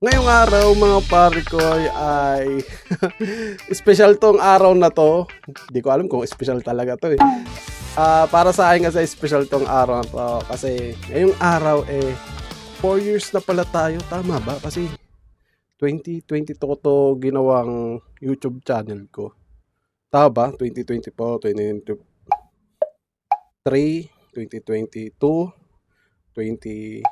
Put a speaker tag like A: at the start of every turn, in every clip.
A: Ngayong araw mga pare ko ay special tong araw na to. Hindi ko alam kung special talaga to eh. Para sa akin kasi special tong araw na to kasi ngayong araw 4 years na pala tayo. Tama ba? Kasi 2022 ko to ginawang YouTube channel ko. Tama ba? 2024, 2023, 2022, 20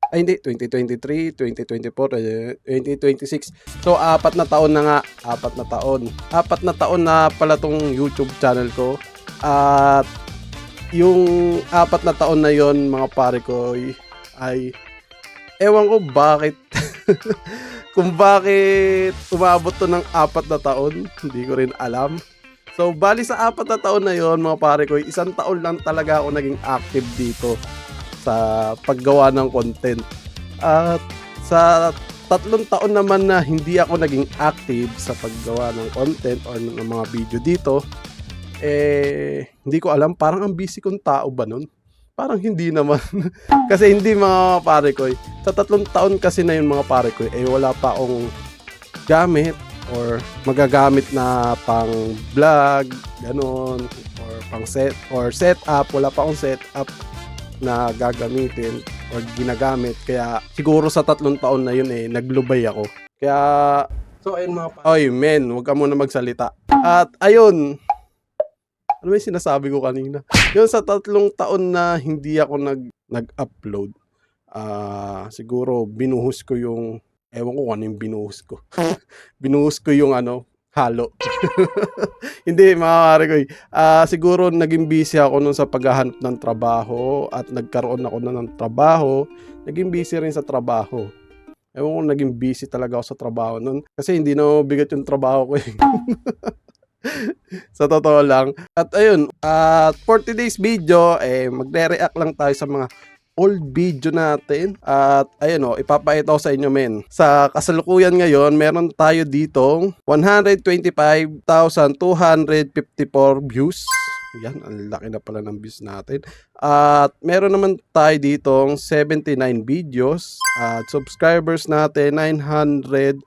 A: ay hindi, 2023, 2024, 2026. So, 4 na taon na nga. 4 na taon. 4 na taon na pala tong YouTube channel ko. At yung 4 na taon na yon mga pare ko ay ewan ko bakit kung bakit umabot to ng 4 na taon. Hindi ko rin alam. So, bali sa 4 na taon na yon mga pare ko, 1 taon lang talaga ako naging active dito sa paggawa ng content. At sa 3 taon naman na hindi ako naging active sa paggawa ng content or ng mga video dito, hindi ko alam, parang ang busy kong tao ba nun? Parang hindi naman. Kasi hindi mga pare ko, sa 3 taon kasi na yun mga pare ko, wala pa akong gamit or magagamit na pang vlog, ganon, or pang setup, wala pa akong setup na gagamitin or ginagamit. Kaya siguro sa 3 taon na yun naglubay ako. Kaya so ayun mga oy men, huwag ka muna magsalita. At ayun, ano yung sinasabi ko kanina? Yun sa 3 taon na hindi ako nag-upload, siguro binuhos ko yung, ewan ko kung ano yung binuhos ko. Binuhos ko yung halo. Hindi mga pare ko siguro naging busy ako nun sa paghahanap ng trabaho at nagkaroon ako na ng trabaho. Naging busy rin sa trabaho. Ewan ko, naging busy talaga ako sa trabaho nun. Kasi hindi na bigat yung trabaho ko sa totoo lang. At ayun, for today's video, magre-react lang tayo sa mga old video natin. At ayun ipapakita ko sa inyo men. Sa kasalukuyan ngayon, meron tayo ditong 125,254 views. Yan, ang laki na pala ng views natin. At meron naman tayo ditong 79 videos. At subscribers natin 901.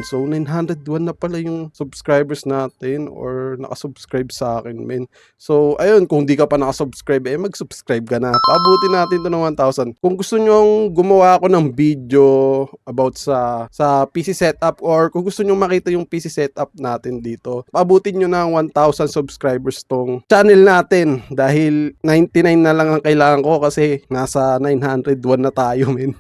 A: So 901 na pala yung subscribers natin or nakasubscribe sa akin men. So ayun, kung di ka pa nakasubscribe mag-subscribe ka na. Paabutin natin to ng 1,000. Kung gusto nyo gumawa ako ng video about sa PC setup or kung gusto nyo makita yung PC setup natin dito, paabutin nyo ng 1,000 subscribers tong channel natin dahil 99 na lang ang kailangan ko kasi nasa 901 na tayo men.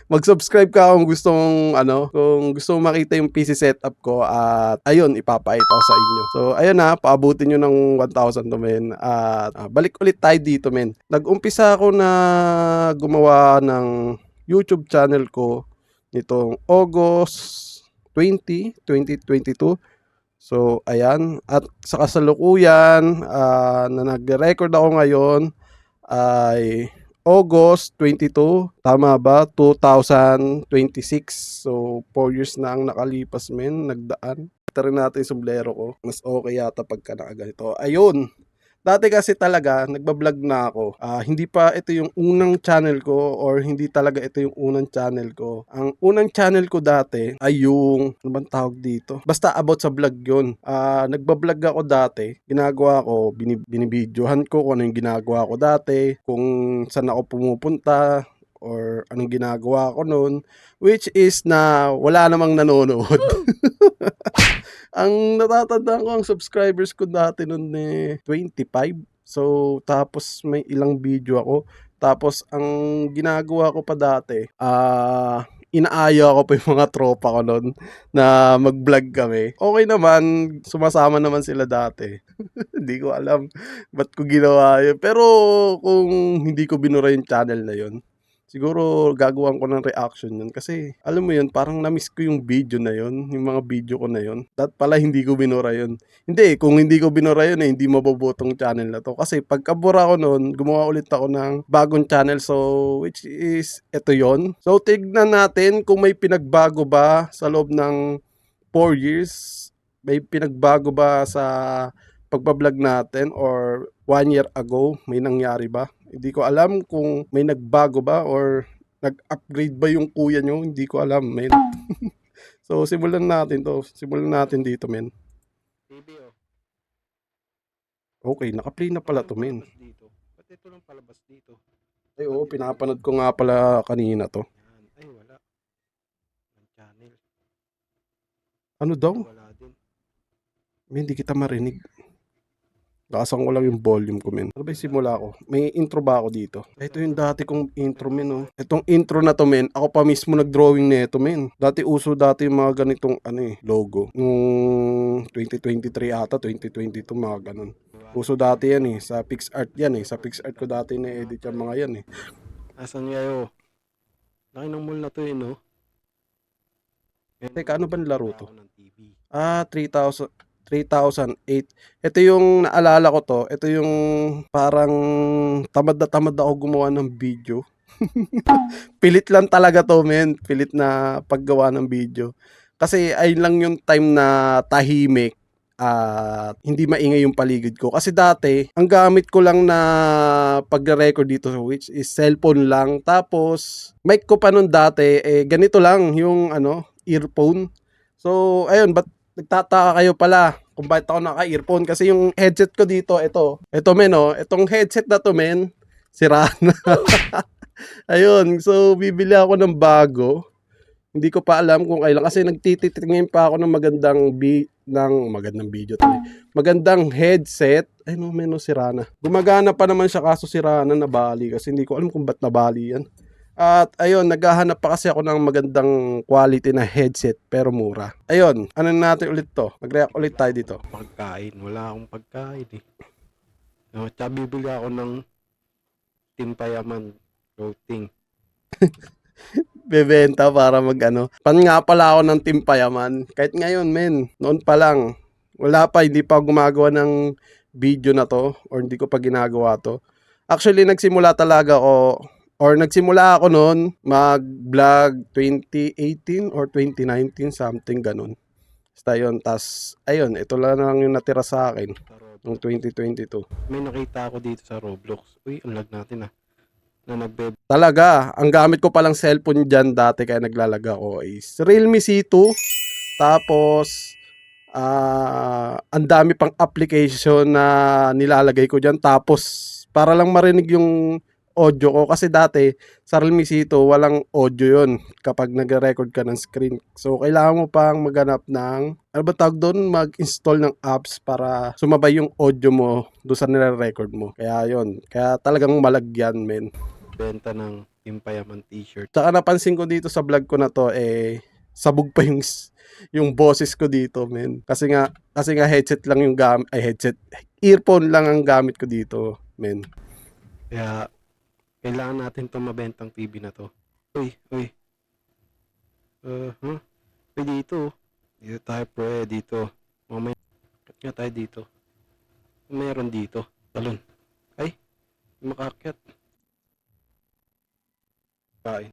A: Mag-subscribe ka kung kung gusto mong makita yung PC setup ko at ayun, ipapakita ko sa inyo. So ayun paabutin nyo ng 1,000 to men at balik ulit tayo dito men. Nag-umpisa ako na gumawa ng YouTube channel ko nitong August 20, 2022. So ayan, at sa kasalukuyan na nag-record ako ngayon ay August 22, tama ba? 2026. So 4 years na ang nakalipas men, nagdaan. Ito rin natin yung sombrero ko. Mas okay yata pagka nakaganito. Ayun. Dati kasi talaga, nagbablog na ako. Hindi pa ito yung unang channel ko or hindi talaga ito yung unang channel ko. Ang unang channel ko dati ay yung, ano bang tawag dito? Basta about sa vlog yun. Nagbablog ako dati. Ginagawa ko, binibidyohan ko kung ano yung ginagawa ko dati. Kung saan ako pumupunta or anong ginagawa ko noon. Which is na wala namang nanonood. Ang natatandaan ko, ang subscribers ko dati noon 25. So, tapos may ilang video ako. Tapos, ang ginagawa ko pa dati, inaaya ko pa yung mga tropa ko noon na mag-vlog kami. Okay naman, sumasama naman sila dati. Hindi ko alam ba't ko ginawa yun. Pero, kung hindi ko binura yung channel na yun, siguro gagawan ko ng reaction yun kasi alam mo yun, parang na-miss ko yung video na yun, yung mga video ko na yun. Dapat pala hindi ko binura yun. Hindi, kung hindi ko binura yun hindi mabubutong channel na to. Kasi pagkabura ko noon, gumawa ulit ako ng bagong channel. So, which is, ito yon. So, tignan natin kung may pinagbago ba sa loob ng 4 years. May pinagbago ba sa pagbablog natin or 1 year ago, may nangyari ba? Hindi ko alam kung may nagbago ba or Nag-upgrade ba yung kuya nyo? Hindi ko alam, men. So, simulan natin to. Simulan natin dito, men.
B: TV oh.
A: Okay, naka-play na pala to, men.
B: Palabas dito. Ba't ito lang palabas dito?
A: Ay, oo, pinapanood ko nga pala kanina to.
B: Yan. Ay, wala. Ang channel.
A: Ano daw?
B: Wala din.
A: Men, hindi kita marinig. Lakasan ko lang yung volume ko, men. Ano ba yung simula ko? May intro ba ako dito? Ito yung dati kong intro, men, oh. Itong intro na to, men, ako pa mismo nag-drawing nito, men. Dati yung mga ganitong, logo. Nung 2023 ata, 2022, mga ganun. Uso dati yan, eh. Sa PixArt yan, eh. Sa PixArt ko dati na-edit yung mga yan, eh.
B: Asan kayo? Laki ng mall na to eh, no?
A: Teka, ano ba laro to?
B: Ng TV.
A: 3008. Ito yung naalala ko to. Ito yung parang tamad na tamad ako gumawa ng video. Pilit lang talaga to, men. Pilit na paggawa ng video. Kasi ayun lang yung time na tahimik at hindi maingay yung paligid ko. Kasi dati, ang gamit ko lang na pagre-record dito which is cellphone lang. Tapos, mic ko pa nun dati, ganito lang yung earphone. So, ayun, nagtataka kayo pala kung bakit ako naka-earphone kasi yung headset ko dito, ito men, itong headset na to, men, sira na. Ayun, so bibili ako ng bago. Hindi ko pa alam kung kailan kasi nagtititingin pa ako ng magandang video to. Magandang headset. Ay no, men, sira na. Gumagana pa naman siya kaso sira na, nabali kasi hindi ko alam kung ba't nabali yan. At ayun, naghahanap pa kasi ako ng magandang quality na headset pero mura. Ayun, ano natin ulit to? Mag-react ulit tayo dito.
B: Pagkain. Wala akong pagkain eh. No, tsaka bibili ako ng Timpayaman floating.
A: Bebenta para pan nga pala ako ng Timpayaman. Kahit ngayon, men, noon pa lang. Wala pa, hindi pa gumagawa ng video na to or hindi ko pa ginagawa to. Actually, nagsimula ako noon mag-vlog 2018 or 2019, something ganun. Basta yun. Tas, ayun, ito lang yung natira sa akin noong 2022.
B: May nakita ako dito sa Roblox. Uy, ang lag natin ah. Na
A: Talaga, ang gamit ko palang cellphone dyan dati kaya naglalag ako is Realme C2. Tapos, ang dami pang application na nilalagay ko dyan. Tapos, para lang marinig yung audio ko kasi dati sa Realme C2 walang audio yon kapag nagre-record ka ng screen. So kailangan mo pang maghanap ng mag-install ng apps para sumabay yung audio mo doon sa nire-record mo. Kaya yon, kaya talagang malagyan, men.
B: Benta ng Timpayaman t-shirt.
A: Tsaka napansin ko dito sa vlog ko na to sabog pa yung boses ko dito, men. Kasi nga headset lang yung earphone lang ang gamit ko dito, men.
B: Kaya kailangan natin itong mabentang TV na to. Uy. Dito. Dito tayo, pre. Dito. Mamaya. Kat nga tayo dito. Mayroon dito. Talon. Ay. Makakyat.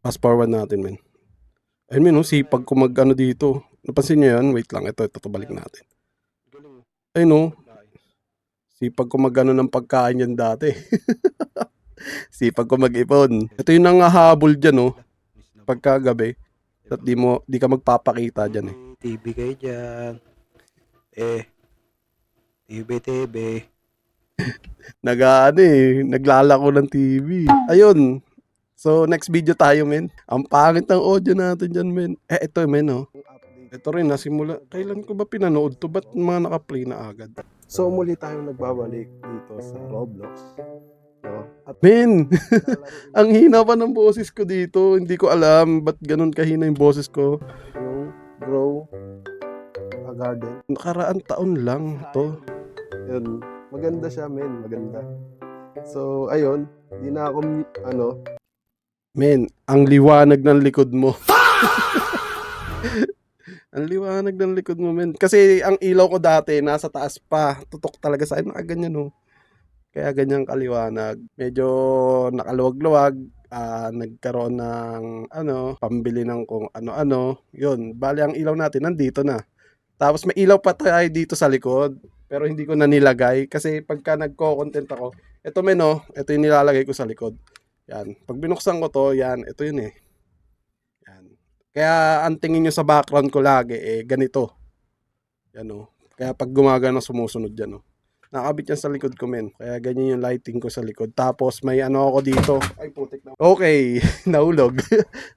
A: Fast forward natin, men. Ayun, men, sipag ko dito. Napansin nyo yan? Wait lang. Ito, balik natin. Ayun, sipag ko ng pagkain yan dati. Sipag ko mag-ipon. Ito yung nangahabol dyan, pagkagabi. At di ka magpapakita dyan,
B: TV kayo dyan. TV.
A: Naglalako ng TV. Ayun. So, next video tayo, men. Ang pangit ng audio natin dyan, men. Ito, men, Ito rin, nasimula. Kailan ko ba pinanood to? Ba't mga naka-play na agad? So, muli tayong nagbabalik dito sa Roblox. At men, ang hina pa ng boses ko dito. Hindi ko alam ba't ganun kahina yung boses ko. Yung Grow a Garden. Nakaraan taon lang to. Yun, maganda siya, men. Maganda. So, ayun. Di na ako, men, ang liwanag ng likod mo. Ang liwanag ng likod mo, men. Kasi ang ilaw ko dati, nasa taas pa. Tutok talaga sa akin. Nakaganyan, Kaya ganyang kaliwanag. Medyo nakaluwag-luwag. Nagkaroon ng, pambili ng kung ano-ano. Yun, bali ang ilaw natin, nandito na. Tapos may ilaw pa tayo dito sa likod. Pero hindi ko na nilagay. Kasi pagka nagko-content ako, ito, men, ito yung nilalagay ko sa likod. Yan. Pag binuksan ko to, yan, ito yun eh. Yan. Kaya ang tingin nyo sa background ko lagi eh, ganito. Yan o. Kaya pag gumagana sumusunod yan o. Nakabit yan sa likod ko men. Kaya ganyan yung lighting ko sa likod. Tapos may ano ako dito. Ay putik na. Okay, nahulog.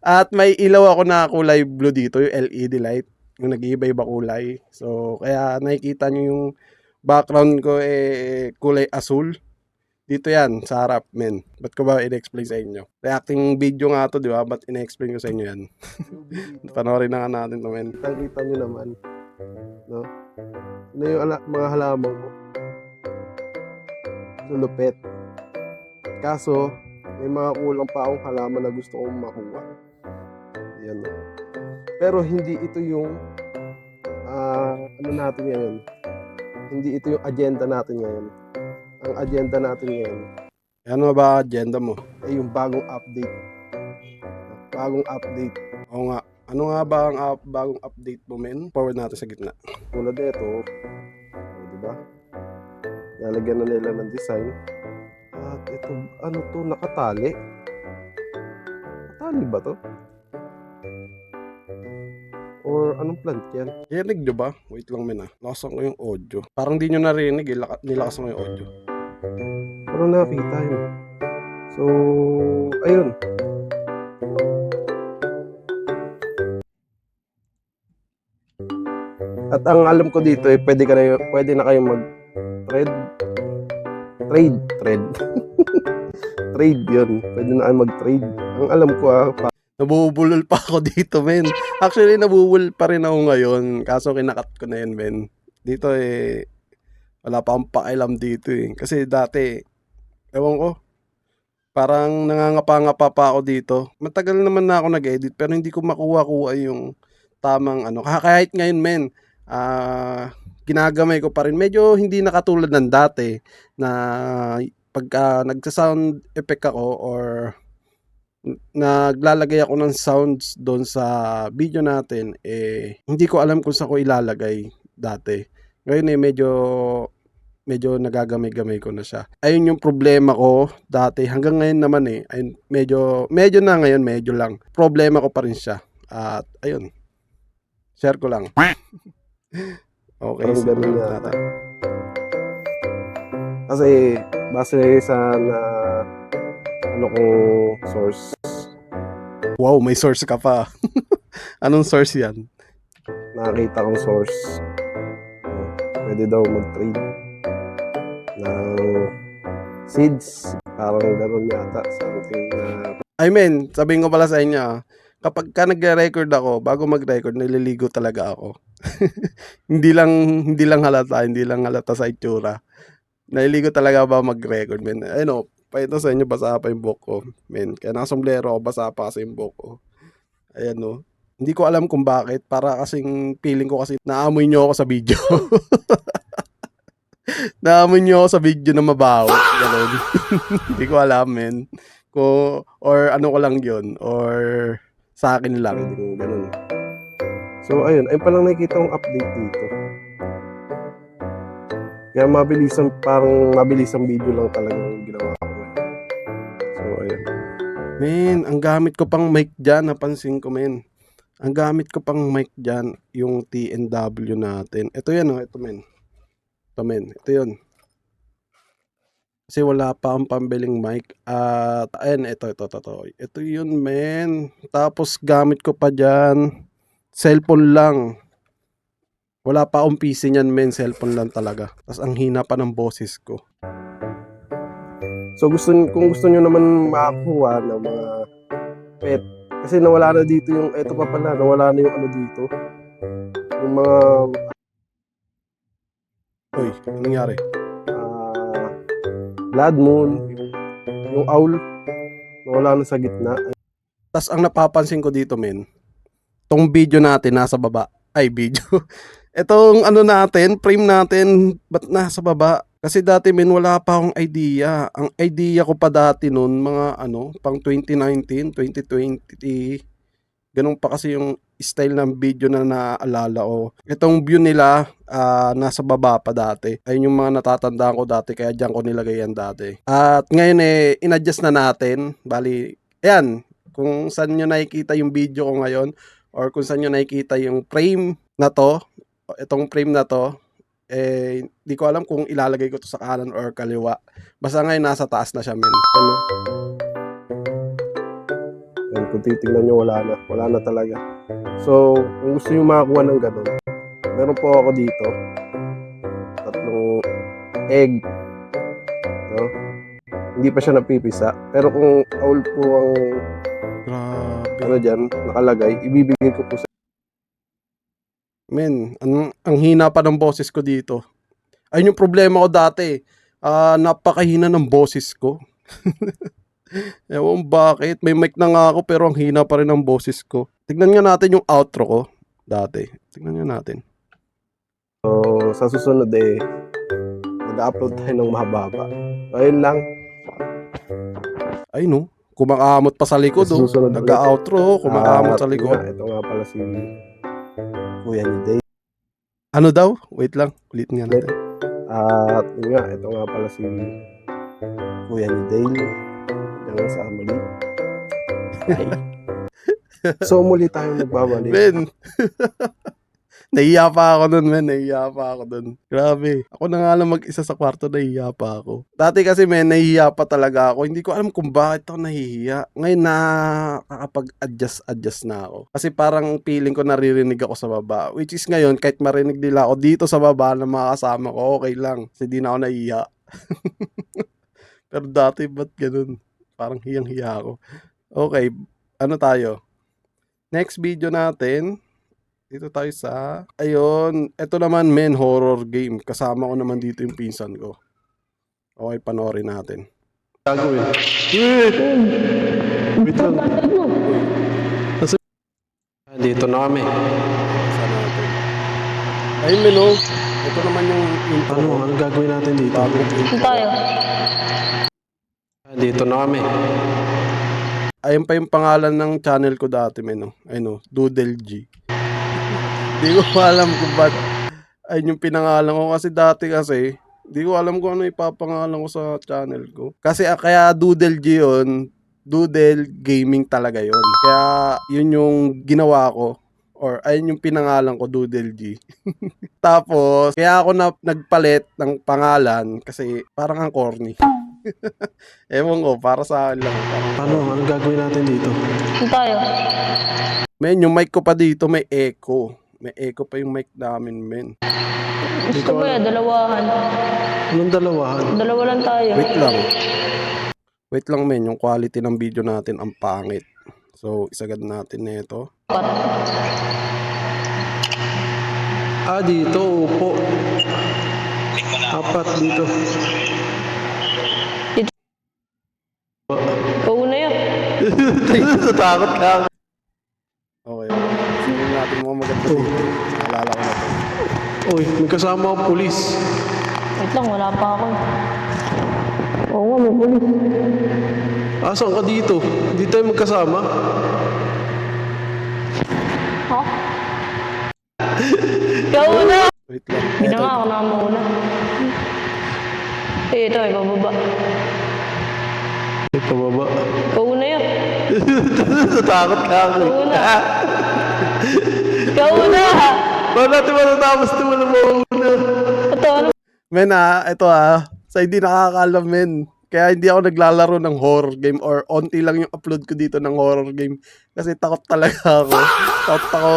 A: At may ilaw ako na kulay blue dito, yung LED light. Yung nag-iiba-iba kulay. So kaya nakikita nyo yung background ko eh kulay asul. Dito yan, sa harap, men. Ba't ko ba in-explain sa inyo? Reacting video nga to, di ba? Ba't in-explain ko sa inyo yan? Panoorin na nga natin to, men. Kita nyo naman. No? Ano yung mga halaman mo? Lupet. Kaso, may mga kulang pa akong halaman na gusto kong makuha. Yan. Pero hindi ito yung ano natin ngayon. Hindi ito yung agenda natin ngayon. Ang agenda natin ngayon. Ano ba agenda mo? Ay yung bagong update. Bagong update. Oo nga. Ano nga ba ang bagong update mo, men? Forward natin sa gitna. Tulad nito, di ba? Lalagyan na nila ng design. At ito, ano to, nakatali. Nakatali ba to? Or anong plant yan? Narinig nyo ba? Wait lang men ah. Lakasan ko yung audio. Parang di nyo narinig eh. Nilakasan ko yung audio. Parang nakita yun. So, ayun. At ang alam ko dito eh, pwede na kayong mag-trade. Trade yun. Pwede na kayo mag-trade. Ang alam ko nabubulol pa ako dito, men. Actually, nabubulol pa rin ako ngayon. Kaso kinakat ko na yun, men. Dito eh, wala pa akong pakialam dito eh. Kasi dati, ewan ko, parang nangangapa-ngapa pa ako dito. Matagal naman na ako nag-edit, pero hindi ko makuha-kuha yung tamang ano. Kahit ngayon, men, ginagamay ko pa rin. Medyo hindi nakatulad ng dati na pagka nagsa-sound effect ako or naglalagay ako ng sounds doon sa video natin, eh hindi ko alam kung saan ko ilalagay dati. Ngayon eh medyo nagagamay-gamay ko na siya. Ayun yung problema ko dati. Hanggang ngayon naman eh. Ayun, medyo na ngayon, medyo lang. Problema ko pa rin siya. At ayun. Share ko lang. Okay, so natin. Kasi base sa ano kong source. Wow, may source ka pa. Anong source yan? Nakakita kong source. Pwede daw mag-trade ng seeds. Parang gano'n yata. Something na... I mean, sabihin ko pala sa inyo, kapag ka nagre-record ako, bago mag-record, nililigo talaga ako. hindi lang halata sa itsura. Naliligo talaga ba mag-record, men? Ayun, ito sa inyo, basa pa yung buhok ko, men. Kaya nakasomblero ako, basa pa kasi yung buhok ko. Ayan, no. Hindi ko alam kung bakit. Para kasing feeling ko kasi naamoy nyo ako sa video. Naamoy nyo ako sa video na mabaho. Ganun. Hindi ko alam, men. Or ano ko lang yun. Or sa akin lang. Ganun. So, ayun. Ayun palang nakikita kong update dito. Kaya mabilisang video lang talaga yung ginawa ko ngayon. So, ayun. Men, ang gamit ko pang mic dyan, napansin ko, men. Ang gamit ko pang mic dyan, yung TNW natin. Ito yan, ito, men. Ito, men. Ito yun. Kasi wala pa ang pambiling mic. At, ayun, ito. Ito yun, men. Tapos, gamit ko pa dyan. Cellphone lang. Wala pa akong PC niyan, men. Cellphone lang talaga. Tapos ang hina pa ng boses ko. So kung gusto nyo naman makakuha ng mga pet. Kasi nawala na dito yung, eto pa pala, nawala na yung ano dito. Yung mga... Uy, anong nangyari? Blood Moon, yung owl, nawala na sa gitna. Tapos ang napapansin ko dito, men, tong video natin nasa baba. Ay, video. Etong ano natin, frame natin, ba't nasa baba? Kasi dati men, wala pa akong idea. Ang idea ko pa dati noon, mga pang 2019, 2020, ganun pa kasi yung style ng video na naalala ko. Itong view nila, nasa baba pa dati. Ayun yung mga natatandaan ko dati, kaya diyan ko nilagay yan dati. At ngayon in-adjust na natin. Bali, ayan, kung saan nyo nakikita yung video ko ngayon, or kung saan nyo nakikita yung frame na to, itong frame na to, di ko alam kung ilalagay ko to sa kanan or kaliwa. Basta ngayon nasa taas na siya, men. Ano? Yan, kung titignan nyo, wala na talaga. So, kung gusto nyo makakuha ng ganun, meron po ako dito, 3 egg. No? Hindi pa siya napipisa. Pero kung all po ang ano dyan, nakalagay, ibibigay ko po sa men, ang hina pa ng boses ko dito. Ayun yung problema ko dati. Napakahina ng boses ko. Ewan bakit. May mic na nga ako pero ang hina pa rin ng boses ko. Tignan nga natin yung outro ko dati. Tignan nga natin. So, sa susunod mag-upload tayo ng mahaba. Ayun lang. Ay no, kumakamot pa sa likod. Nag-outro, kumakamot sa likod. Ito nga pala si Kuya ni Dale. Ano daw? Wait lang, ulit nga natin. At yun nga, ito nga pala si Kuya ni Dale. Hanggang sa muli. So muli tayong nagbabalik. Ben, nahiya pa ako nun, men. Nahiya pa ako dun. Grabe. Ako na nga lang mag-isa sa kwarto, nahiya pa ako. Dati kasi, men, nahiya pa talaga ako. Hindi ko alam kung bakit ako nahihiya. Ngayon nakakapag-adjust na ako. Kasi parang feeling ko naririnig ako sa baba. Which is ngayon, kahit marinig nila ako dito sa baba na mga kasama ko, okay lang. Kasi di na ako nahiya. Pero dati, ba't ganun? Parang hiyang-hiya ako. Okay, ano tayo? Next video natin. Dito tayo sa, ayun, ito naman men, horror game. Kasama ko naman dito yung pinsan ko. Okay, panoorin natin. Gagawin. Wait lang. Dito na kami. Sa natin. Ayun men, oh. Ito naman yung intro. Anong gagawin natin dito?
C: Dito tayo.
B: Dito na kami.
A: Ayun pa yung pangalan ng channel ko dati men, oh. Ayun, oh, Doodle G. Di ko alam kung ba't ayun yung pinangalan ko kasi dati kasi di ko alam kung ano ipapangalan ko sa channel ko. Kasi kaya Doodle G yun, Doodle Gaming talaga yun. Kaya yun yung ginawa ko or ayun yung pinangalan ko, Doodle G. Tapos kaya ako nagpalit ng pangalan kasi parang ang corny. Ewan ko, para sa akin lang.
B: Anong gagawin natin dito?
C: Dito tayo.
A: Men, yung mic ko pa dito may echo. May echo pa yung mic namin, men.
C: Gusto mo yan, dalawahan.
B: Anong dalawahan?
C: Dalawa lang tayo.
A: Wait lang. Wait lang, men. Yung quality ng video natin ang pangit. So, isagad natin na ito.
B: Dito, upo. 4 dito.
C: Ikaw na yan.
B: Natakot lang.
A: Okay. Sino natin mga maganda dito. Naalala ko na ito.
B: Uy, may kasama akong pulis.
C: Wait lang, wala pa ako. Oo nga, may pulis.
B: Saan ka dito? Hindi tayo magkasama.
C: Ha? Ikaw na!
A: Wait lang.
C: Ginawa ako na muna. Ito, ibababa.
B: Pababa.
C: Ikaw na yan.
B: Natakot lang.
C: Ikaw na. Ikaw na!
B: Paano natin matatapos ito? Wala mauna.
C: Ito, ano?
A: Men ito sa hindi nakakaalam men. Kaya hindi ako naglalaro ng horror game or onti lang yung upload ko dito ng horror game. Kasi takot talaga ako. Takot ako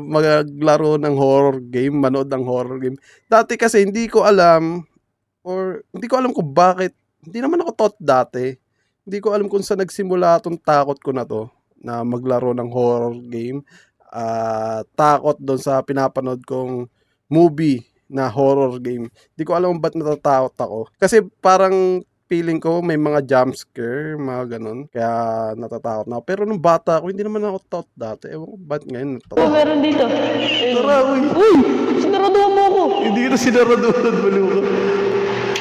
A: maglaro ng horror game, manood ng horror game. Dati kasi hindi ko alam or hindi ko alam kung bakit. Hindi naman ako taught dati. Hindi ko alam kung saan nagsimula itong takot ko na to na maglaro ng horror game. Takot doon sa pinapanood kong movie na horror game. Hindi ko alam ba't natatakot ako. Kasi parang feeling ko may mga jump scare, mga ganun. Kaya natatakot na ako. Pero nung bata ako, hindi naman ako taught dati. Ewan ko ba't ngayon natatakot.
C: Meron dito.
B: Tara, uy.
C: Uy! Sinaraduhan mo ako.
B: Hindi na sinaraduhan. Baliw ka.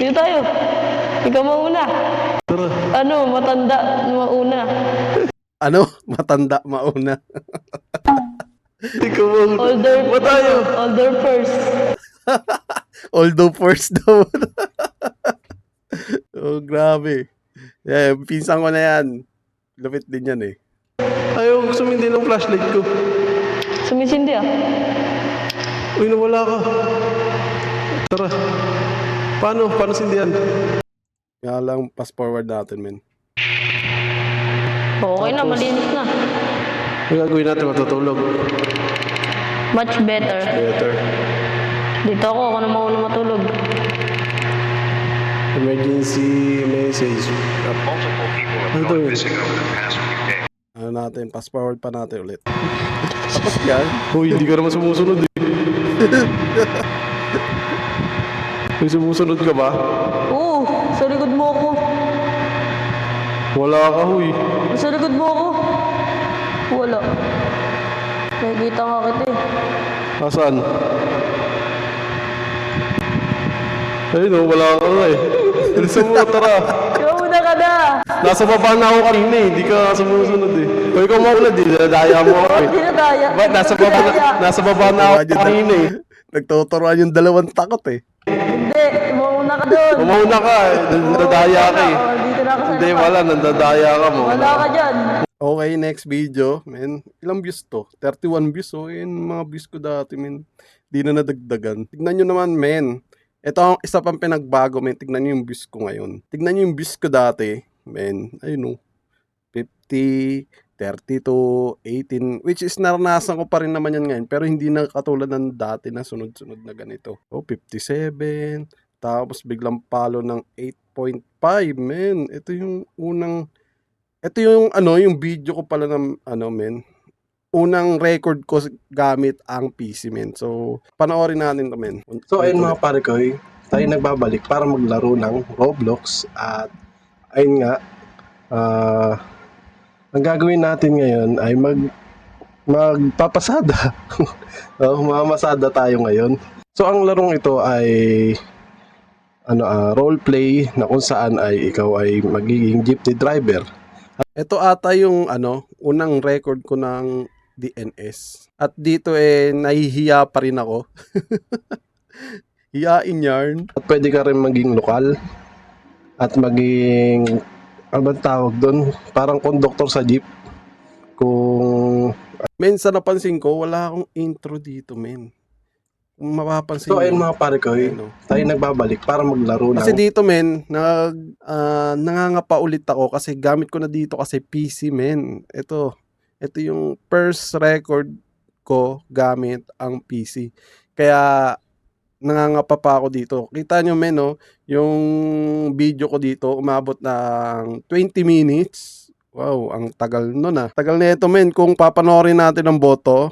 C: Dito tayo. Ikaw mauna.
B: Tara.
C: Matanda mauna.
A: Matanda mauna.
B: Ikaw ang...
C: Older,
B: Ba tayo?
C: older first.
A: Although first daw. Oh, grabe. Yeah, pinsan ko na yan. Lupit din yan eh.
B: Ayaw sumindi ng flashlight ko.
C: Sumisindi ah.
B: Uy, nawala ka. Tara. Paano? Paano sindihan?
A: Kaya lang, fast forward natin, men.
C: Okay na, malinis na.
B: Ang gagawin natin, matutulog.
C: Much better.
B: Better.
C: Dito ako na mauna matulog.
B: Emergency message.
D: Multiple people have
B: Ano
D: gone
B: yun?
D: missing over the past few days.
A: Ano natin, fast forward pa natin ulit. Tapos yan.
B: Uy, hindi ka naman sumusunod eh. May sumusunod ka ba?
C: Oo, sa likod mo ako.
B: Wala ka, huy.
C: Sa likod mo ako. Wala. Nakikita nga kita eh.
B: Asan? Ayun o, wala ka na eh. Bilisan mo, tara.
C: Ikaw muna ka na.
B: Nasa baba na ako kanina eh. Hindi ka sumusunod eh. O ikaw maulad eh. Dadaya mo ako eh.
C: Hindi na kaya.
B: Ba't nasa baba na ako kanina eh.
A: Nagtuturuan yung dalawang takot eh.
C: Hindi, mauna ka doon.
B: Umauna ka eh. Nandadaya ka eh.
C: Oh, dito na ako sa
B: Hindi,
C: labas.
B: wala. Nandadaya ka mo.
C: Wala ka dyan.
A: Okay, next video. Men, ilang views to? 31 views. So, yun mga views ko dati, men. Di na nadagdagan. Tignan nyo naman, men. Ito ang isa pang pinagbago, men. Tignan nyo yung views ko ngayon. Tignan nyo yung views ko dati, men. Ayun o. 50, 32, 18. Which is naranasan ko pa rin naman yan ngayon. Pero hindi na katulad ng dati na sunod-sunod na ganito. Oh, 57. Tapos biglang palo ng 8.5, men. Ito yung unang... Ito yung yung video ko pala ng men. Unang record ko gamit ang PC, men. So, panoorin natin to, men.
E: So ayun mga pare ko, tayo nagbabalik para maglaro ng Roblox at ayun nga, ang gagawin natin ngayon ay magpapasada. Mamasada tayo ngayon. So ang larong ito ay role play na kung saan ay ikaw ay magiging jeepney driver.
A: Ito ata yung unang record ko ng DNS. At dito nahihiya pa rin ako. Hiyain yarn.
E: At pwede ka rin maging lokal at maging ano bang tawag doon? Parang conductor sa jeep. Kung
A: Men, sa napansin ko, wala akong intro dito, men. Kung mapapansin
E: so ayun
A: nyo,
E: mga pare ko, tayo nagbabalik para maglaro
A: kasi
E: ng
A: dito, men, nangangapa ulit ako kasi gamit ko na dito kasi PC, men. Ito yung first record ko gamit ang PC. Kaya nangangapa pa ako dito. Kita nyo, men, no? Yung video ko dito umabot ng 20 minutes. Wow, ang tagal nun ah. Tagal na ito, men. Kung papanoorin natin ang boto,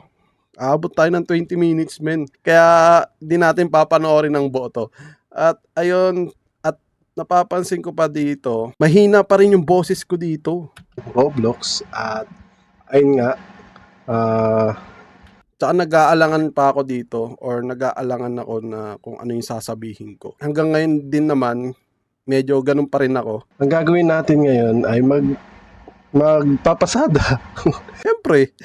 A: abot tayo ng 20 minutes, men. Kaya di natin papanoorin ang boto. At ayun, at napapansin ko pa dito, mahina pa rin yung boses ko dito.
E: Roblox at ayun nga,
A: Tsaka nag-aalangan pa ako dito or nag-aalangan ako na kung ano yung sasabihin ko. Hanggang ngayon din naman, medyo ganun pa rin ako.
E: ang gagawin natin ngayon ay magpapasada.
A: Siyempre,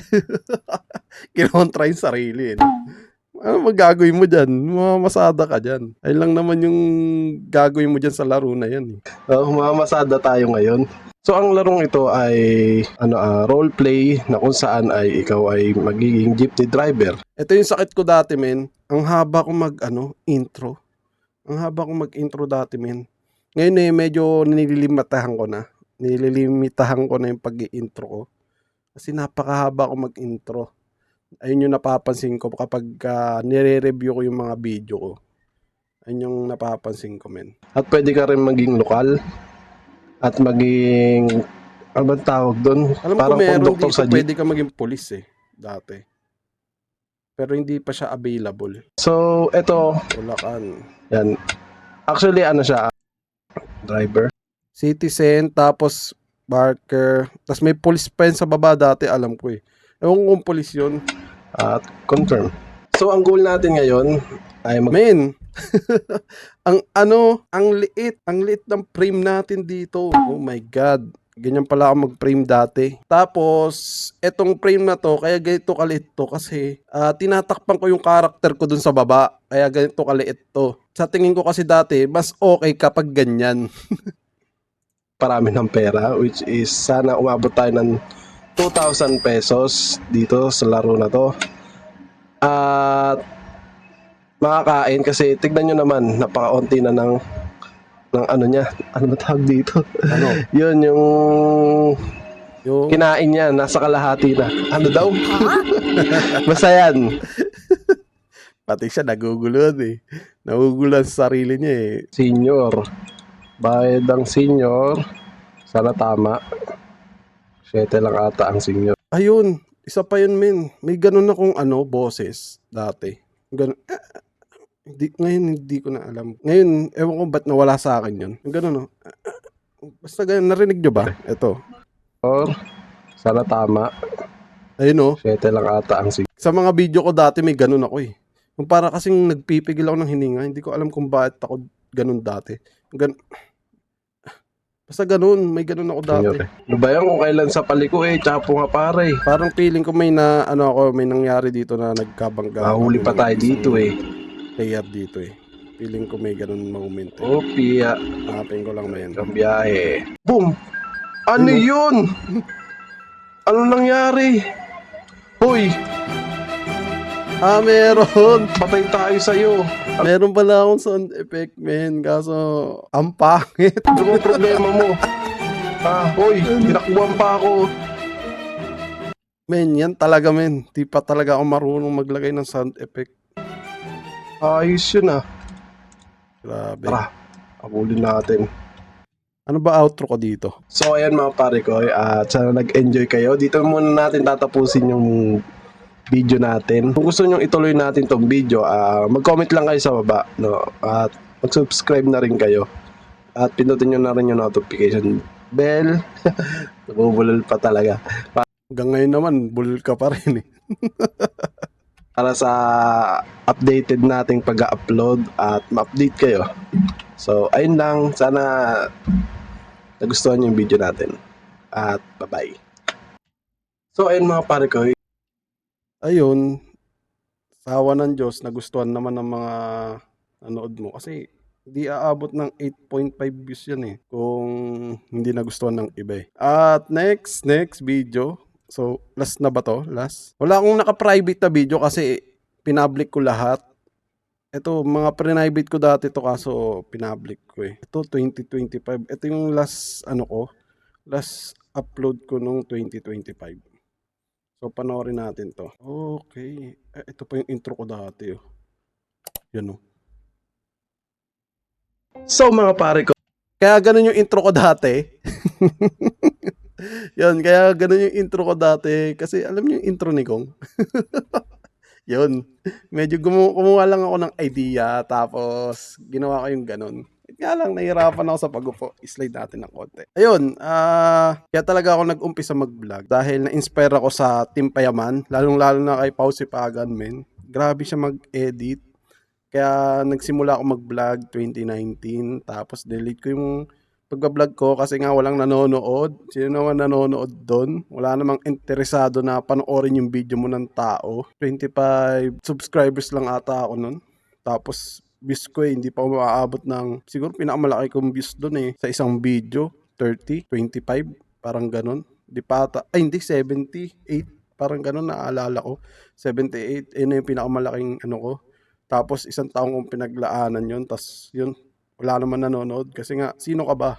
A: kinontra yung sarili. Ano magagawin mo dyan? Mamasada ka dyan. Ay lang naman yung gagawin mo dyan sa laro na yan.
E: Mamasada tayo ngayon. So ang larong ito ay role play na kung saan ay ikaw ay magiging jeepney driver.
A: Ito yung sakit ko dati, men. Ang haba ko intro. Ang haba ko mag-intro dati, men. Ngayon medyo nililimitahan ko na. Nililimitahan ko na yung pag-i-intro ko. Kasi napakahaba ko mag-intro. Ayun yung napapansin ko kapag nire-review ko yung mga video ko. Ayun yung napapansin ko, men.
E: At pwede ka rin maging lokal at maging ano bang tawag doon?
A: Alam ko
E: Parang
A: meron
E: conductor
A: dito
E: sa jeep.
A: pwede ka maging pulis dati. Pero hindi pa siya available.
E: So ito,
A: Bulacan.
E: yan. Actually siya, driver.
A: Citizen, tapos Barker. Tapos may police pa yun sa baba dati, alam ko eh. Ewan kung police yun.
E: At confirm. So ang goal natin ngayon ay
A: Men, ang liit ng frame natin dito. Oh my God. Ganyan pala ako mag-frame dati. Tapos, etong frame na to, kaya ganito kaliit to kasi tinatakpan ko yung character ko dun sa baba. Kaya ganito kaliit to. Sa tingin ko kasi dati, mas okay kapag ganyan.
E: Parami ng pera, which is sana umabot tayo ng 2,000 pesos dito sa laro na to. At makakain kasi tignan nyo naman, napakaunti na ng ano niya, ano ba tawag dito?
A: Ano?
E: Yun, yung
A: Yung,
E: kinain niya, nasa kalahati na. Ano daw? Basta yan.
A: pati siya naguguluhan eh. Naguguluhan sa sarili niya eh.
E: Senior. Bayad ang senior. Sana tama. 7 lang ata ang senior.
A: Ayun, isa pa yun men. May ganun akong boses dati. Ganun, ngayon hindi ko na alam. Ngayon, ewan ko ba't nawala sa akin yun. Yung ganun no. Basta ganun, narinig nyo ba? Ito.
E: Or, sana tama.
A: Ayun no.
E: 7 lang ata ang senior.
A: Sa mga video ko dati may ganun ako eh. Yung para kasing nagpipigil ako ng hininga. Hindi ko alam kung bakit ako ganun dati. Basta ganun, may ganun ako dati.
E: Senior. Ano ba yan kung kailan sa paliko chapo nga pare.
A: Parang feeling ko may may nangyari dito na nagkabangga.
E: Mahuli pa tayo dito
A: Player dito eh. Feeling ko may ganun moment eh.
E: Oh, piya.
A: Hanapin ko lang ngayon.
E: Ang biyahe. Boom! Ano yun? Ano nangyari? Hoy,
A: Meron!
E: patay tayo sa'yo.
A: Meron pala akong sound effect, men. Kaso, ang pangit.
E: Ano ang problema mo? Hoy, tinakbuhan pa ako.
A: Men, yan talaga, men. Di pa talaga ako marunong maglagay ng sound effect.
E: Ayos yun
A: Grabe.
E: Tara, abulin natin.
A: Ano ba outro ko dito?
E: So ayan mga pare ko, at sana nag-enjoy kayo. Dito muna natin tatapusin yung video natin. Kung gusto nyo ituloy natin tong video, mag-comment lang kayo sa baba, no? At mag-subscribe na rin kayo. At pindutin nyo na rin yung notification bell. Nabubulol pa talaga.
A: Hanggang ngayon naman, bulol ka pa rin eh.
E: Para sa updated nating pag-upload at ma-update kayo. So ayun lang, sana nagustuhan nyo yung video natin. At bye-bye. So ayun mga pare ko,
A: Ayun, sa awa ng Diyos, nagustuhan naman ng mga nanood mo. Kasi, di aabot ng 8.5 views yan eh. Kung hindi nagustuhan ng iba eh. At next video. So, last na ba to? Last? Wala akong naka-private na video kasi pinablik ko lahat. Ito, mga private ko dati to kaso pinablik ko eh. Ito, 2025. Ito yung last last upload ko nung 2025. So, panoorin natin to. Okay. Ito pa yung intro ko dati. Yan o.
E: so mga pare ko,
A: Kaya ganun yung intro ko dati. Yun, kaya ganun yung intro ko dati. Kasi alam niyo yung intro ni Gong? Yun. Medyo kumuha lang ako ng idea. Tapos, ginawa ko yung ganun. Kaya lang, nahihirapan ako sa pag-upo. I-slide natin ng konti. Ayun, kaya talaga ako nag-umpisa mag-vlog. Dahil na-inspire ako sa Team Payaman. Lalong-lalo na kay Pau Sipagan, men. Grabe siya mag-edit. Kaya nagsimula ako mag-vlog 2019. Tapos, delete ko yung pag-vlog ko kasi nga walang nanonood. Sino naman nanonood doon? Wala namang interesado na panoorin yung video mo ng tao. 25 subscribers lang ata ako nun. Tapos, views ko hindi pa umaabot ng, siguro pinakamalaki kong views doon sa isang video, 30, 25, parang ganun. Di pa ata, hindi, 78, parang ganun, naalala ko. 78, na yung pinakamalaking ko. Tapos, isang taong kong pinaglaanan yun, tas yun, wala naman nanonood kasi nga, sino ka ba?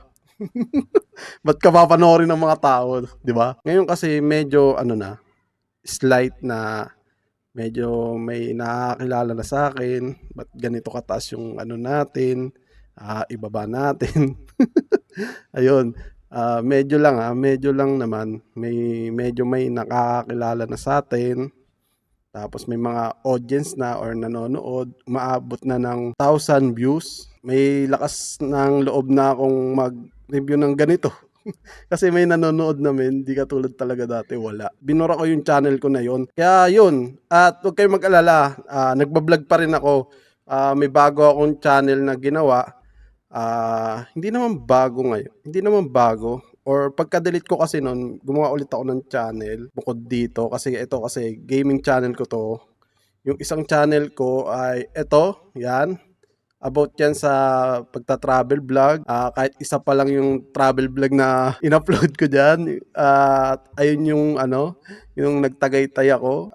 A: Ba't ka papanoorin ng mga tao, di ba? Ngayon kasi medyo slight na medyo may nakakilala na sa akin. Ba't ganito kataas yung natin? Ibaba natin. Ayun. Medyo lang naman. Medyo may nakakilala na sa atin. Tapos may mga audience na or nanonood. Umaabot na ng 1,000 views. May lakas ng loob na akong mag-review ng ganito. Kasi may nanonood namin, di katulad talaga dati, wala. Binura ko yung channel ko na yon. Kaya yun, at huwag kayong mag-alala, nagbablog pa rin ako. May bago akong channel na ginawa. Hindi naman bago ngayon. Hindi naman bago. or pagka-delete ko kasi nun, gumawa ulit ako ng channel bukod dito kasi ito kasi gaming channel ko to. Yung isang channel ko ay ito, yan. About yan sa pagta-travel vlog. Kahit isa pa lang yung travel vlog na in-upload ko dyan. At ayun yung yung nagtagaytay ako.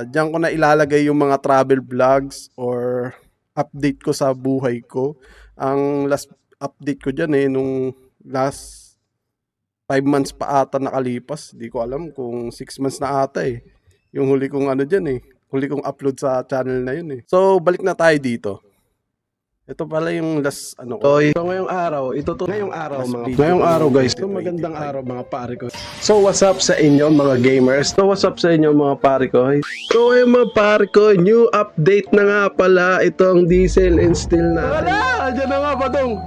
A: Diyan ko na ilalagay yung mga travel vlogs or update ko sa buhay ko. Ang last update ko dyan nung last 5 months pa ata nakalipas. Di ko alam kung 6 months na ata yung huli kong dyan huli kong upload sa channel na yun So, balik na tayo dito. Ito pala yung last ko.
E: So ngayong araw,
A: Last
E: ngayong
A: video
E: araw
A: ko
E: guys,
A: ng
E: so magandang
A: 2025.
E: araw mga pare ko. So what's up sa inyo mga gamers? So what's up sa inyo mga pare ko? So ayun mga pare ko, new update na nga pala itong Diesel and Steel natin.
A: Wala! Diyan na nga ba dong?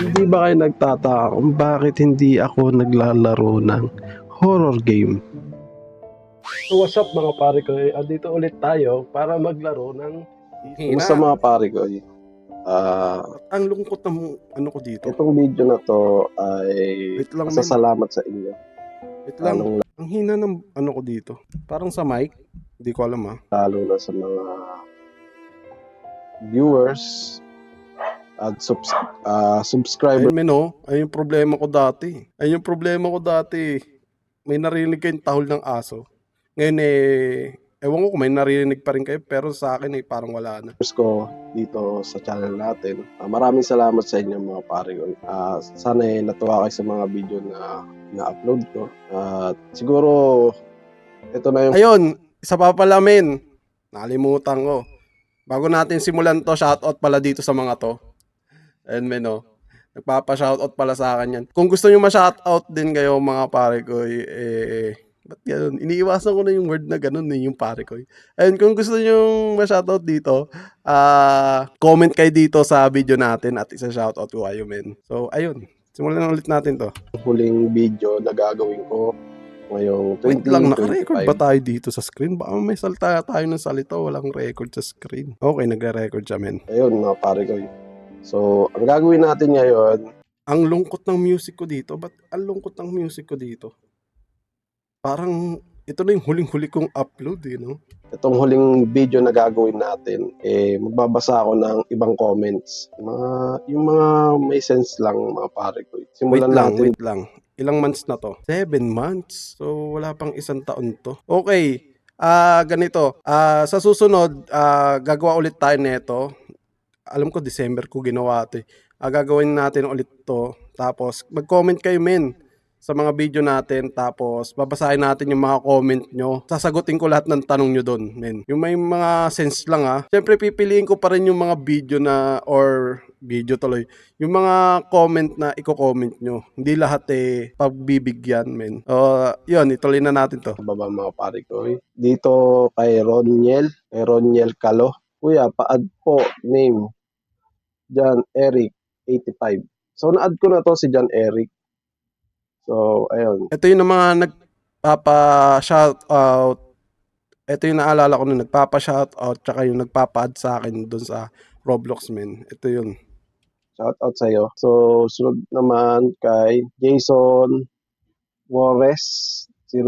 E: Hindi ba kayo nagtataka kung bakit hindi ako naglalaro ng horror game? So what's up mga pare ko? Andito ulit tayo para maglaro ng Kumusta mga pare ko?
A: Ang lungkot ng ko dito.
E: Itong video na to ay
A: Wait lang, men.
E: masasalamat sa inyo.
A: Wait lang.
E: Lalong
A: Ang hina ng ko dito. Parang sa mic. Hindi ko alam
E: lalo na sa mga viewers at subscriber.
A: Ayun men ayun yung problema ko dati. May narinig kayong tahol ng aso. Ngayon ewan ko kung may narinig pa rin kayo pero sa akin parang wala na.
E: Ko dito sa channel natin. Maraming salamat sa inyo mga pare ko. Sana natuwa kayo sa mga video na na-upload ko. Siguro ito na yung
A: Ayun, isa pa pala men. Nakalimutan ko. Bago natin simulan to, shoutout pala dito sa mga to. Ayun men nagpapa-shoutout pala sa akin yan. Kung gusto nyo ma-shoutout din kayo mga pare ko, ba't ganun? Iniiwasan ko na yung word na ganun yung pare ko. Ayun, kung gusto nyo ma-shoutout dito, comment kayo dito sa video natin at isa-shoutout ko kayo men. So, ayun. Simulan na ulit natin to.
E: huling video na gagawin ko ngayong
A: Wait lang, naka-record
E: 2025.
A: ba tayo dito sa screen? Baka may salta tayo ng salita, walang record sa screen. Okay, nagre-record siya men.
E: Ayun mga pare ko. So, ang gagawin natin ngayon,
A: Ang lungkot ng music ko dito. Ba't ang lungkot ng music ko dito? Parang ito na yung huling-huli kong upload
E: itong huling video na gagawin natin, magbabasa ako ng ibang comments. Yung mga may sense lang mga pare ko. Simulan natin.
A: Wait lang. Ilang months na to? 7 months. So, wala pang isang taon to. Okay. Ganito. Sa susunod, gagawa ulit tayo nito. Alam ko, December ko ginawa ito. Gagawin natin ulit to. Tapos, mag-comment kayo men sa mga video natin. Tapos, babasahin natin yung mga comment nyo. Sasagutin ko lahat ng tanong nyo doon, men. Yung may mga sense lang Siyempre, pipiliin ko pa rin yung mga video na, or video tuloy. Yung mga comment na i-comment nyo. Hindi lahat pagbibigyan, men. Yun, ituloy na natin to.
E: Baba mga pare ko. Dito kay Roniel Calo. Kuya, pa-add po name. John Eric 85. So, na-add ko na to si John Eric. So, ayun.
A: Ito yung mga nagpapa-shoutout. Ito yung naalala ko na nagpapa-shoutout tsaka yung nagpapa-add sa akin doon sa Roblox, men. Ito yun.
E: Shout out sa iyo. So, sunod naman kay Jason Juarez 00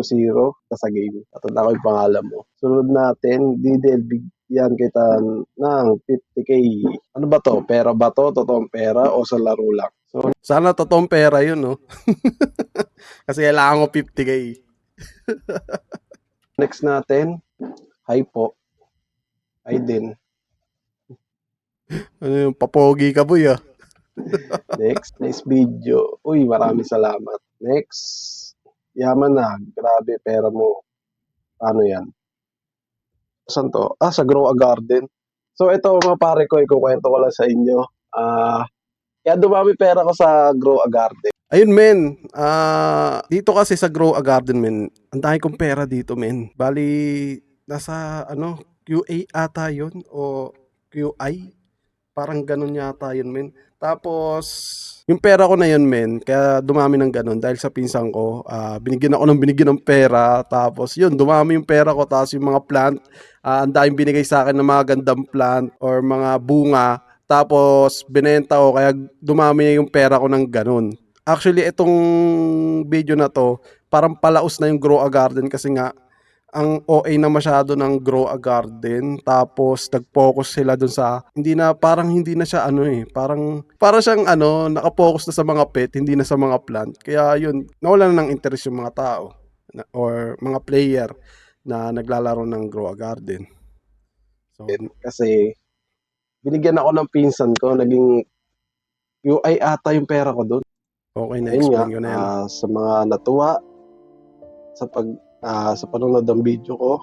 E: sa game. Tatanda ko yung pangalan mo. Sunod natin, Didel, bigyan kita ng 50k. Ano ba to? Pera ba to? Totoong pera o sa laro lang? So,
A: Sana totoong pera yun, Kasi kailangan ko 50k.
E: next natin, hi po. Hi din.
A: Ano yung papogi ka, boy,
E: Next video. Uy, maraming salamat. Next, yaman na. Grabe, pera mo. Paano yan? Saan to? Sa Grow a Garden. So, ito mga pare ko, ikukwento ko lang sa inyo. Kaya dumami pera ko sa Grow a Garden.
A: Ayun, men. Dito kasi sa Grow a Garden, men. Ang dami kong pera dito, men. Bali, nasa, QA ata yun o QI. Parang ganun yata yun, men. Tapos, yung pera ko na yun, men, kaya dumami ng ganun dahil sa pinsan ko, binigyan ng pera. Tapos, yun, dumami yung pera ko. Tapos yung mga plant, ang daming binigay sa akin ng mga gandang plant or mga bunga. Tapos, binenta ko, kaya dumami yung pera ko ng ganun. Actually, itong video na to, parang palaos na yung Grow a Garden kasi nga, ang OA na masyado ng Grow a Garden. Tapos, nag-focus sila dun sa, parang hindi na siya para siyang nakapokus na sa mga pet, hindi na sa mga plant. Kaya yun, nawala na ng interest yung mga tao or mga player na naglalaro ng Grow a Garden. So,
E: Kasi binigyan ako ng pinsan ko, naging UI ata yung pera ko doon.
A: okay na,
E: Ayun nga,
A: explain ko na yan.
E: sa mga natuwa sa panonood ng video ko,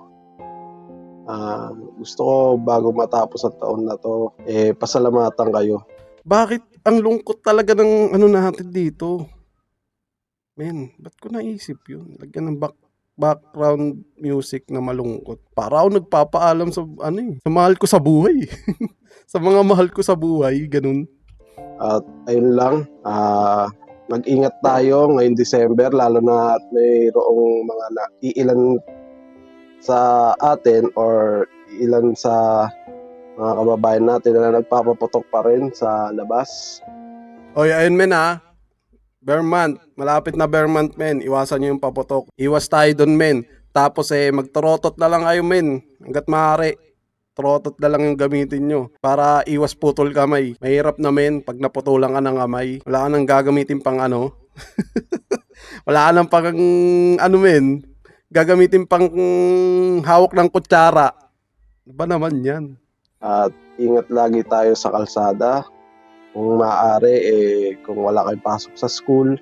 E: gusto ko bago matapos ang taon na to, pasalamatan kayo.
A: Bakit ang lungkot talaga ng natin dito? Men, ba't ko naisip yun? Lagyan ng background music na malungkot. Para ako nagpapaalam sa sa mahal ko sa buhay. Sa mga mahal ko sa buhay, ganun.
E: At ayun lang, mag-ingat tayo ngayong December, lalo na at mayroong mga iilan sa atin or ilan sa mga kababayan natin na nagpapaputok pa rin sa labas.
A: Oy, ayun men Bear month. Malapit na bear month, men. Iwasan nyo yung paputok. Iwas tayo dun, men. Tapos magtorotot na lang kayo, men. Hanggat maaari. Trotot na lang yung gamitin nyo. Para iwas putol kamay. Mahirap na, men. Pag naputulan ka ng kamay. Wala ka nang gagamitin pang Wala ka nang pang men. Gagamitin pang hawak ng kutsara. Ano ba naman yan?
E: At ingat lagi tayo sa kalsada. Kung maaari, kung wala kayong pasok sa school,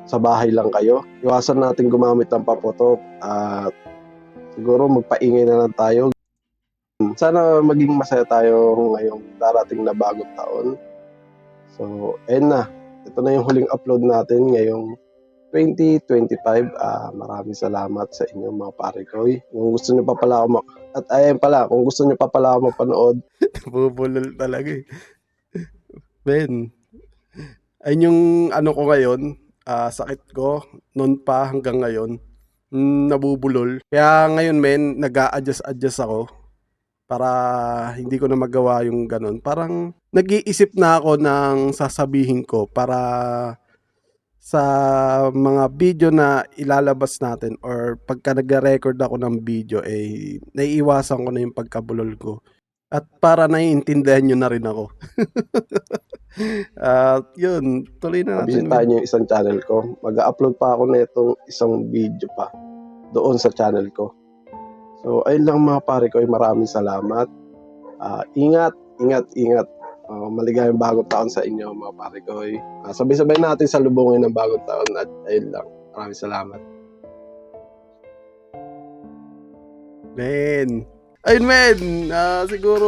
E: sa bahay lang kayo. Iwasan natin gumamit ng paputok at siguro magpaingay na lang tayo. Sana maging masaya tayo ngayong darating na bagong taon. So, ayun na. Ito na yung huling upload natin ngayong 2025. Maraming salamat sa inyo mga pare ko. Kung gusto nyo pa pala ako kung gusto nyo pa pala ako mapanood,
A: Bubulol talaga Ben, ayun yung ko ngayon, sakit ko, noon pa hanggang ngayon, nabubulol. Kaya ngayon men, nag-a-adjust ako para hindi ko na magawa yung ganun. Parang nag-iisip na ako ng sasabihin ko para sa mga video na ilalabas natin or pagka nag-record ako ng video, naiiwasan ko na yung pagkabulol ko. At para naiintindihan nyo na rin ako. At yun, tuloy na natin.
E: bisitahin nyo yung isang channel ko. Mag-upload pa ako na itong isang video pa doon sa channel ko. So, ayun lang mga pare ko. Maraming salamat. Ingat. Maligayang bagong taon sa inyo mga pare ko. Sabay-sabay natin sa lubungin ng bagong taon. At ayun lang. Maraming salamat.
A: Men. Ayun men, siguro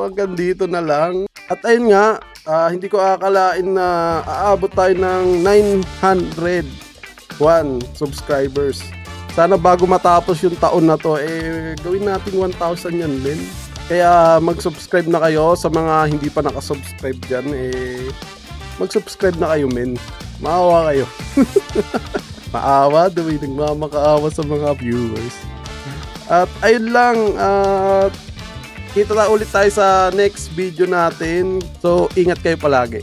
A: hanggang dito na lang. At ayun nga, hindi ko akalain na aabot tayo ng 901 subscribers. Sana bago matapos yung taon na to, gawin natin 1,000 yan men. Kaya mag-subscribe na kayo sa mga hindi pa nakasubscribe dyan. Mag-subscribe na kayo men. Maawa kayo. Maawa, nagmamakaawa sa mga viewers. At ayun lang, kita na ulit tayo sa next video natin. So, ingat kayo palagi.